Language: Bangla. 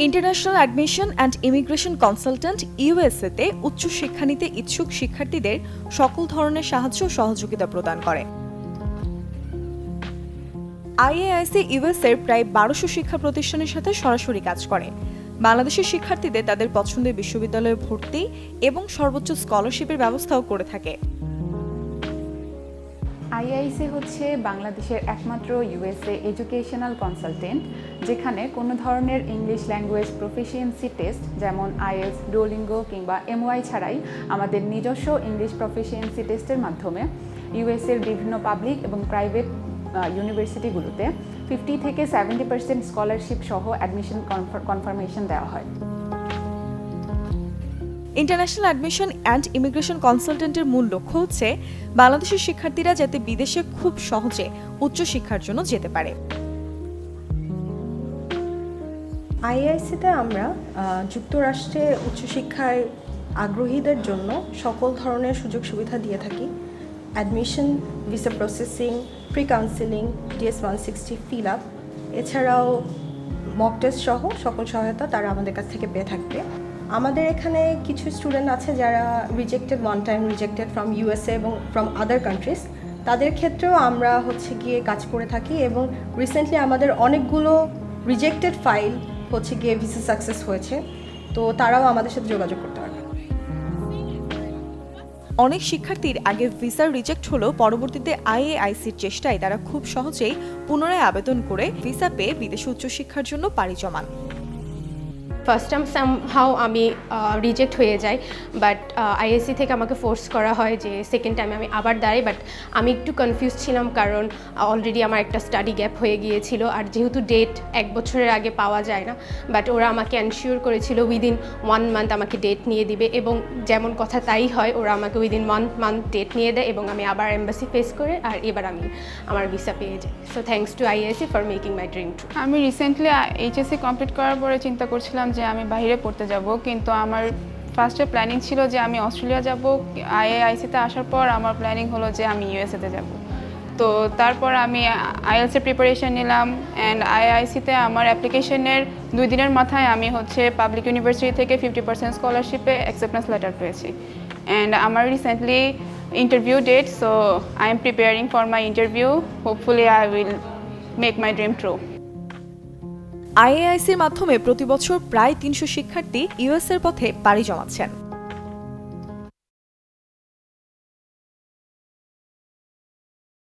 International admission and immigration consultant ইউএসএতে উচ্চ শিক্ষা নিতে ইচ্ছুক শিক্ষার্থীদের সকল ধরনের সাহায্য ও সহযোগিতা প্রদান করে। আইএআইসি ইউএসএর প্রায় ১২০০ শিক্ষা প্রতিষ্ঠানের সাথে সরাসরি কাজ করে। বাংলাদেশের শিক্ষার্থীদের তাদের পছন্দের বিশ্ববিদ্যালয়ে ভর্তি এবং সর্বোচ্চ স্কলারশিপের ব্যবস্থাও করে থাকে। আইআইসি হচ্ছে বাংলাদেশের একমাত্র ইউএসএ এডুকেশনাল কনসালটেন্ট, যেখানে কোনো ধরনের ইংলিশ ল্যাঙ্গুয়েজ প্রফিসিয়েন্সি টেস্ট যেমন আইএলটিএস, ডুওলিঙ্গো কিংবা এমওআই ছাড়াই আমাদের নিজস্ব ইংলিশ প্রফিসিয়েন্সি টেস্টের মাধ্যমে ইউএসএর বিভিন্ন পাবলিক এবং প্রাইভেট ইউনিভার্সিটিগুলোতে 50 থেকে 70% স্কলারশিপ সহ অ্যাডমিশন কনফার্মেশন দেওয়া হয়। ইন্টারন্যাশনাল অ্যাডমিশন অ্যান্ড ইমিগ্রেশন কনসালটেন্টের মূল লক্ষ্য হচ্ছে বাংলাদেশের শিক্ষার্থীরা যাতে বিদেশে খুব সহজে উচ্চশিক্ষার জন্য যেতে পারে। আইআইসিতে আমরা যুক্তরাষ্ট্রে উচ্চশিক্ষায় আগ্রহীদের জন্য সকল ধরনের সুযোগ সুবিধা দিয়ে থাকি। Admission, visa processing, pre counselling, DS 160 fill up, এছাড়াও মক টেস্ট সহ সকল সহায়তা তারা আমাদের কাছ থেকে পেয়ে থাকবে। আমাদের এখানে কিছু স্টুডেন্ট আছে যারা rejected one time rejected from USA এবং ফ্রম আদার কান্ট্রিজ, তাদের ক্ষেত্রেও আমরা গিয়ে কাজ করে থাকি এবং রিসেন্টলি আমাদের অনেকগুলো রিজেক্টেড ফাইল গিয়ে ভিসা সাকসেস হয়েছে, তো তারাও আমাদের সাথে যোগাযোগ করতে পারবে। অনেক শিক্ষার্থীর আগে ভিসা রিজেক্ট হলেও পরবর্তীতে আইএআইসির চেষ্টায় তারা খুব সহজেই পুনরায় আবেদন করে ভিসা পেয়ে বিদেশে উচ্চশিক্ষার জন্য পাড়ি জমান। ফার্স্ট টাইম সামহাও আমি রিজেক্ট হয়ে যাই, বাট আইএসসি থেকে আমাকে ফোর্স করা হয় যে সেকেন্ড টাইমে আমি আবার দাঁড়াই। বাট আমি একটু কনফিউজ ছিলাম, কারণ অলরেডি আমার একটা স্টাডি গ্যাপ হয়ে গিয়েছিল, আর যেহেতু ডেট 1 বছরের আগে পাওয়া যায় না, বাট ওরা আমাকে এনশিওর করেছিল উইদিন 1 মান্থ আমাকে ডেট নিয়ে দিবে, এবং যেমন কথা তাই হয়, ওরা আমাকে উইদিন 1 মান্থ ডেট নিয়ে দেয় এবং আমি আবার এম্বাসি ফেস করে আর এবার আমি আমার ভিসা পেয়ে যাই। So thanks to ISC for making my dream true. আমি রিসেন্টলি এইচএসসি কমপ্লিট করার পরে চিন্তা করছিলাম যে আমি বাইরে পড়তে যাব, কিন্তু আমার ফার্স্টে প্ল্যানিং ছিল যে আমি অস্ট্রেলিয়া যাব। আইএআইসিতে আসার পর আমার প্ল্যানিং হলো যে আমি ইউএসএতে যাব। তো তারপর আমি আইএলটিএস প্রিপারেশন নিলাম, অ্যান্ড আইআইসিতে আমার অ্যাপ্লিকেশনের 2 দিনের মাথায় আমি পাবলিক ইউনিভার্সিটি থেকে 50% স্কলারশিপে অ্যাকসেপ্টেন্স লেটার পেয়েছি। অ্যান্ড আমার recently interview date, so I am preparing for my interview. Hopefully I will make my dream true. আইএআইসির মাধ্যমে প্রতি বছর প্রায় 300 শিক্ষার্থী ইউএসএর পথে পাড়ি জমাচ্ছেন।